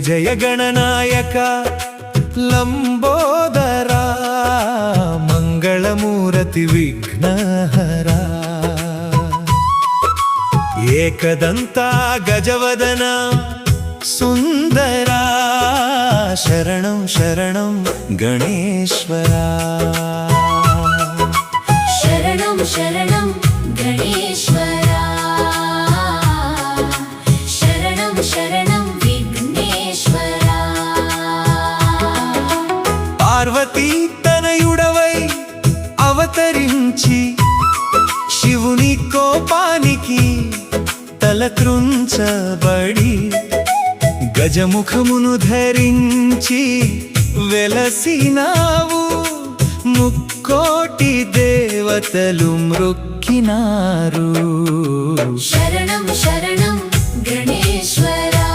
జయ గణనాయక లంబోదరా మంగళమూర్తి విఘ్నహరా ఏకదంతా గజవదన సుందరా శరణం శరణం గణేశ్వరా శరణం శరణం గణేశ్వరా శరణం శరణం విఘ్నేశ్వరా పార్వతీ తనయుడవై అవతరించి శివుని కోపానికి తలత్రుంచబడి గజముఖమును ధరించి వెలసినావు ముక్కోటి దేవతలు మ్రొక్కినారు శరణం శరణం గణేశ్వరా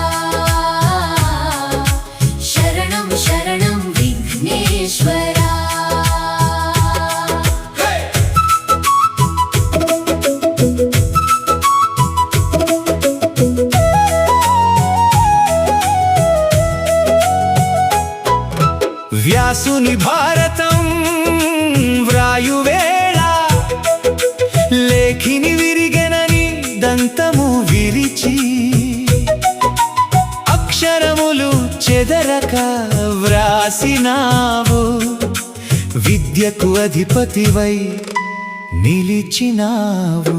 శరణం శరణం విఘ్నేశ్వరా వ్యాసుని భారతం వ్రాయువేళ లేఖిని విరిగెనని దంతము విరిచి అక్షరములు చెదరక వ్రాసినావు విద్యకు అధిపతివై నిలిచినావు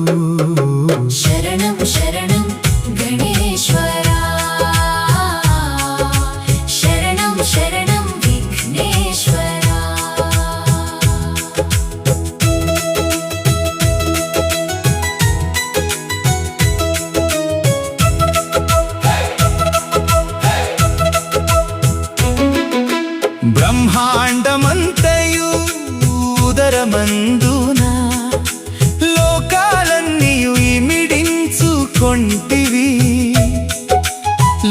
శరణం శరణం గణేశ్వరా శరణం శరణం విఘ్నేశ్వరా బ్రహ్మాండమంతయు ఉదరమందున లోకాలన్నీయు ఇమిడించుకొంటివి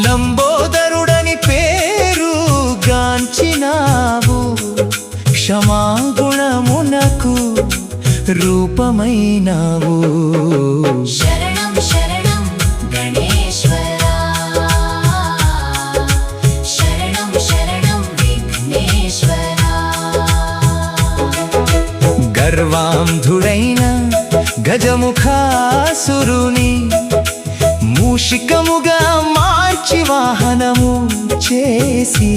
లంబోదరుడని పేరు గాంచినావు క్షమాగుణమునకు రూపమైనావు శరణం శరణం గణేశ్వరా శరణం శరణం విఘ్నేశ్వరా గర్వాంధుడైన గజముఖాసురుని మూషికముగా మార్చి వాహనము చేసి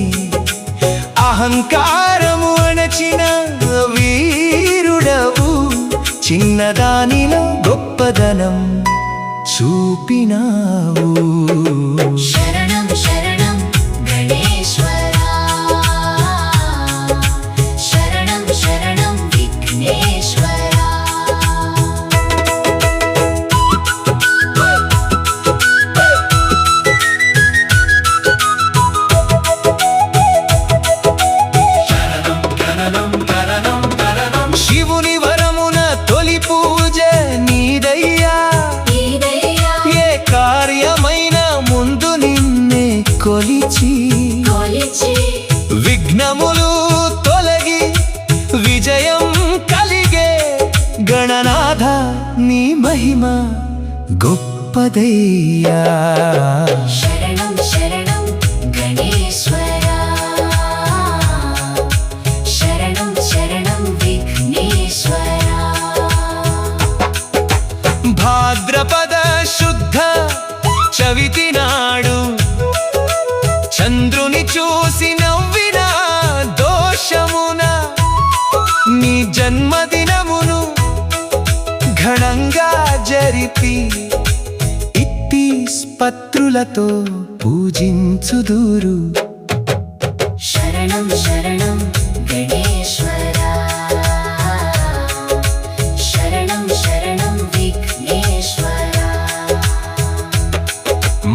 అహంకారము అణచిన వీరుడవు చిన్నదానిలో గొప్పదనం చూపినావు శరణం శరణం గణేశ్వరా శరణం శరణం విఘ్నేశ్వరా శివుని వరమున తొలి పూజ నీదయ్యా ఏ కార్యమైన ముందు నిన్నే కొలిచి విఘ్నములు తొలగి విజయం కలిగే గణనాథ నీ మహిమ గొప్పదయ్యా శరణం శరణం గణేశ్వరా శరణం శరణం విఘ్నేశ్వరా భాద్రపద శుద్ధ చవితి నాడు చంద్రుని చూసి నవ్విన దోషమున నీ జన్మదినమును ఘనంగా జరిపి ఇట్టి స్పత్రులతో పూజించుదురు శరణం శరణం గణేశ్వరా శరణం శరణం విఘ్నేశ్వరా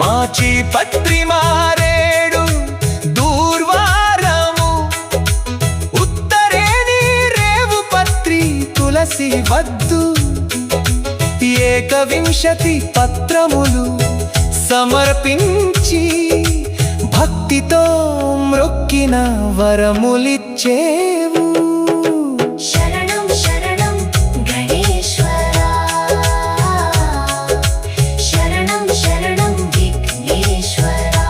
మాచి పత్రి మారేడు దూర్వారము ఉత్తరేణి రేవు పత్రి తులసి వద్దు ఏకవింశతి పత్రములు సమర్పించి భక్తితో మ్రొక్కిన వరములిచ్చేవు శరణం శరణం గణేశ్వరా శరణం శరణం విఘ్నేశ్వరా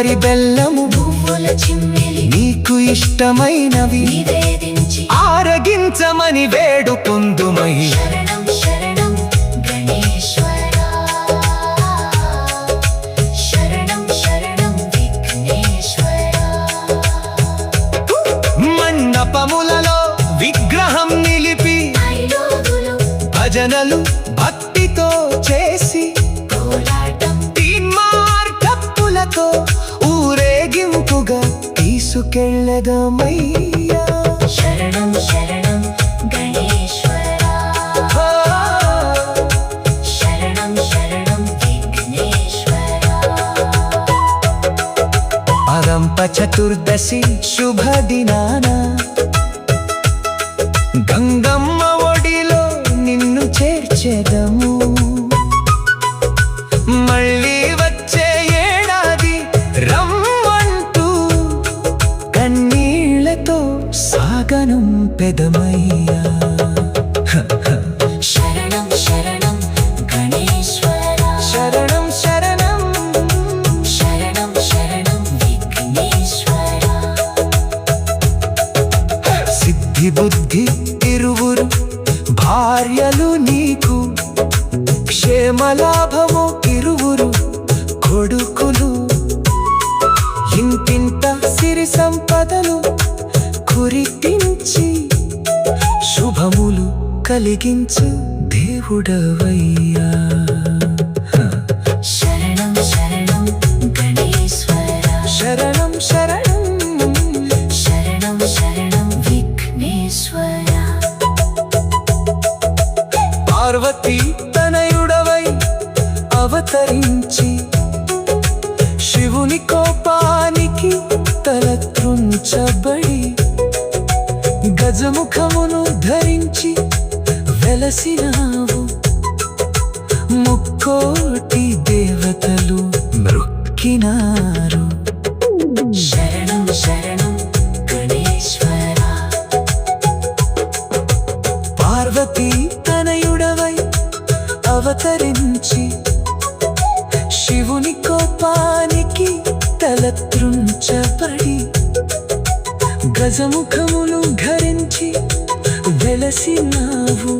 కొబ్బరి బెల్లము పువ్వుల చిమ్మెలి నీకు ఇష్టమైనవి నివేదించి ఆరగించమని వేడుకొందుమయ్యా. శరణం శరణం గణేశ్వరా శరణం శరణం విఘ్నేశ్వరా మండపములలో విగ్రహం నిలిపి ఐలోగులు భజనలు భక్తితో చేసి కోలాటం తీన్మార్గప్పులతో ఊరేగింపుగా తీసుకెళ్ళదమయ్యా. శరణం శరణం గణేశ్వరా శరణం శరణం విఘ్నేశ్వరా పరంప చతుర్దశి శుభదినాన గంగమ్మ ఒడిలో నిన్ను చేర్చెదము. మళ్ళీ వచ్చే ఏడాది రమ్మంటూ కన్నీళ్లతో సాగనం పెదమయ్యా. శరణం శరణం గణేశ్వరా శరణం శరణం శరణం శరణం విఘ్నేశ్వరా సిద్ధి బుద్ధి ఇరువురు భార్యలు నీకు క్షేమలాభము ఇరువురు కొడుకులు ఇంటింట సిరి సంపదలు కురిపించి శుభములు కలిగించు దేవుడవయ్యా. శరణం శరణం గణేశ్వరా శరణం శరణం శరణం శరణం విఘ్నేశ్వరా పార్వతీ తనయుడవై అవతరించి శివుని కోపానికి తల త్రుంచబడి గజముఖమును ధరించి వెలసినావు. ముక్కోటి దేవతలు మృక్కినారు. శరణం శరణం గణేశ్వరా పార్వతీ తనయుడవై అవతరించి శివుని కోపానికి తల త్రుంచబడి గజముఖములు ధరించి వెలసినావు.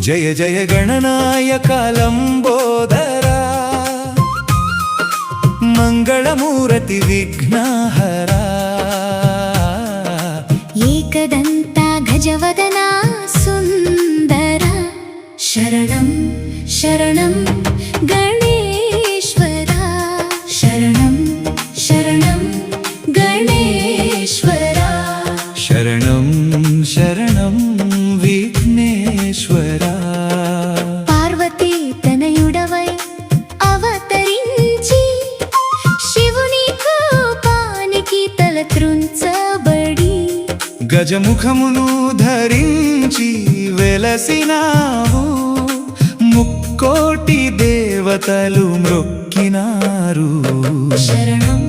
జయ జయ గణనాయక లంబోదరా మంగళమూర్తి విఘ్నహరా ఏకదంతా గజవదనా సుందరా శరణం శరణం గణేశ్వరా శరణం శరణం గణేశ్వరా శరణం శరణం విఘ్నేశ్వరా పార్వతీ తనయుడవై అవతరించి శివుని కోపానికి తల త్రుంచబడి గజముఖమును ధరించి వెలసినావు. ముక్కోటి దేవతలు మ్రొక్కినారు. శరణం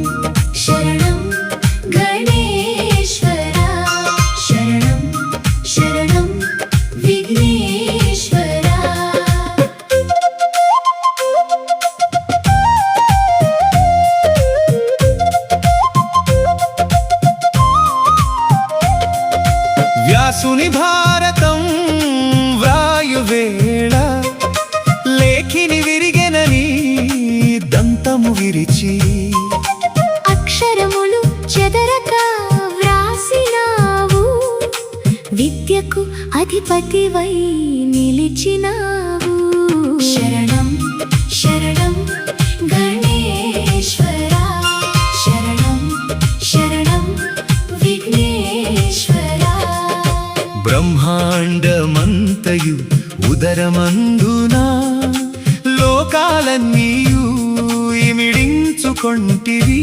శరణం గణేశ్వరా శరణం శరణం విఘ్నేశ్వరా వ్యాసుని భారతం వ్రాయువేళ లేఖిని విరిగెనని దంతము విరిచి అక్షరములు చెదరక వ్రాసినావు. విద్యకు అధిపతివై నిలిచినావు. శరణం శరణం గణేశ్వరా శరణం శరణం విఘ్నేశ్వరా బ్రహ్మాండమంతయు ఉదరమందునా లోకాలన్నీయు ఇమిడించుకొంటివి.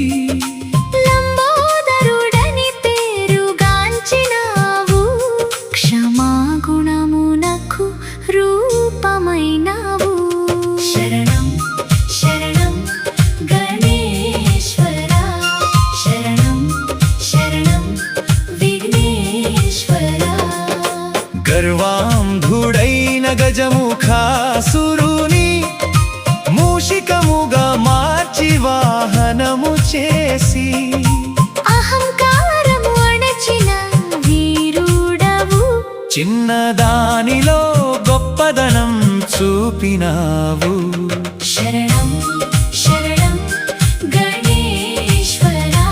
లంబోదరుడని పేరుగాంచినావు. క్షమాగుణమునకు రూపమైనావు. గర్వాంధుడైన గజముఖాసురుని మూషికముగా మార్చి వాహనము చేసి అహంకారము అణచిన వీరుడవు చిన్నదానిలో గొప్పదనం చూపినావు శరణం శరణం గణేశ్వరా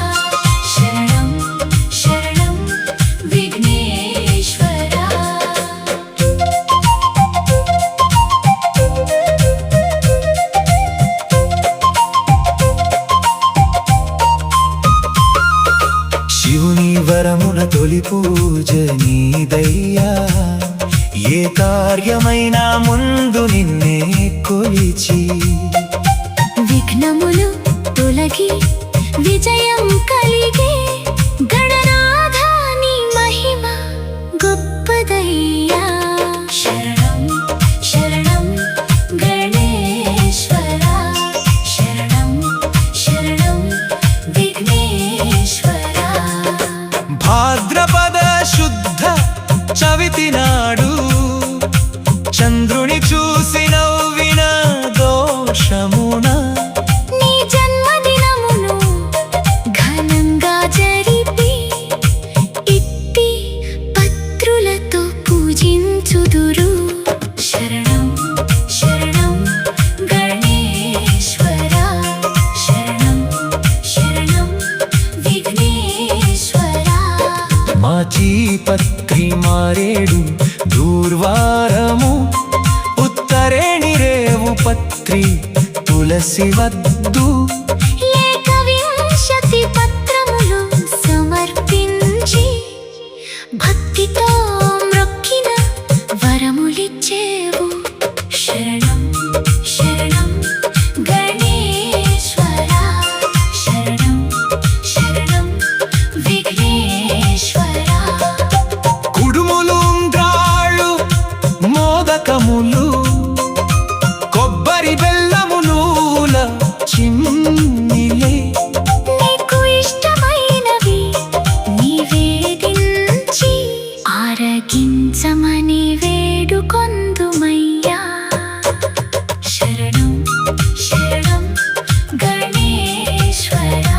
శరణం శరణం విఘ్నేశ్వరా శివుని వరమున తొలి పూజ నీదయ్యా ఏ కార్యమైనా ముందు నిన్నే కొలిచి విఘ్నములు తొలగి విజయం కలిగే గణనాథాని మహిమ గొప్పదయ్యా శరణం శరణం గణేశ్వరా శరణం శరణం విఘ్నేశ్వరా భాద్రపద శుద్ధ చవితి నాడు చంద్రుని చూసి నవ్విన దోషమున నీ జన్మదినమును ఘనంగా జరిపి ఇట్టి పత్రులతో పూజించుదురు శరణం శరణం గణేశ్వరా శరణం శరణం విఘ్నేశ్వరా మాచి పత్రి మారేడు దూర్వారము ఉత్తరేణి రేవు పత్రి తులసి వద్దు ఏకవింశతి పత్రములు సమర్పించి భక్తితో మ్రొక్కిన వరములిచ్చేవు శరణం శరణం గణేశ్వరా శరణం శరణం విఘ్నేశ్వరా కుడుములు ఉండ్రాళ్ళు మోదకములు కొబ్బరి బెల్లము నూల చిన్నిలే నీకు ఇష్టమైనవి నివేదించి ఆరగించమని వేడుకొందుమయ్యా శరణం శరణం గణేశ్వరా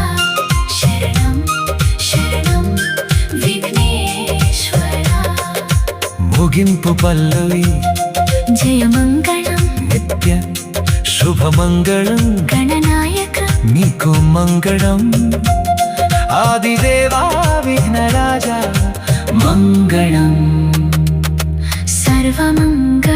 శరణం శరణం విఘ్నేశ్వరా ముగింపు పల్లవి జయమంగళం నిత్య శుభమంగళం గణనాయక నీకు మంగళం ఆదిదేవా విఘ్నరాజా మంగళం సర్వమంగళ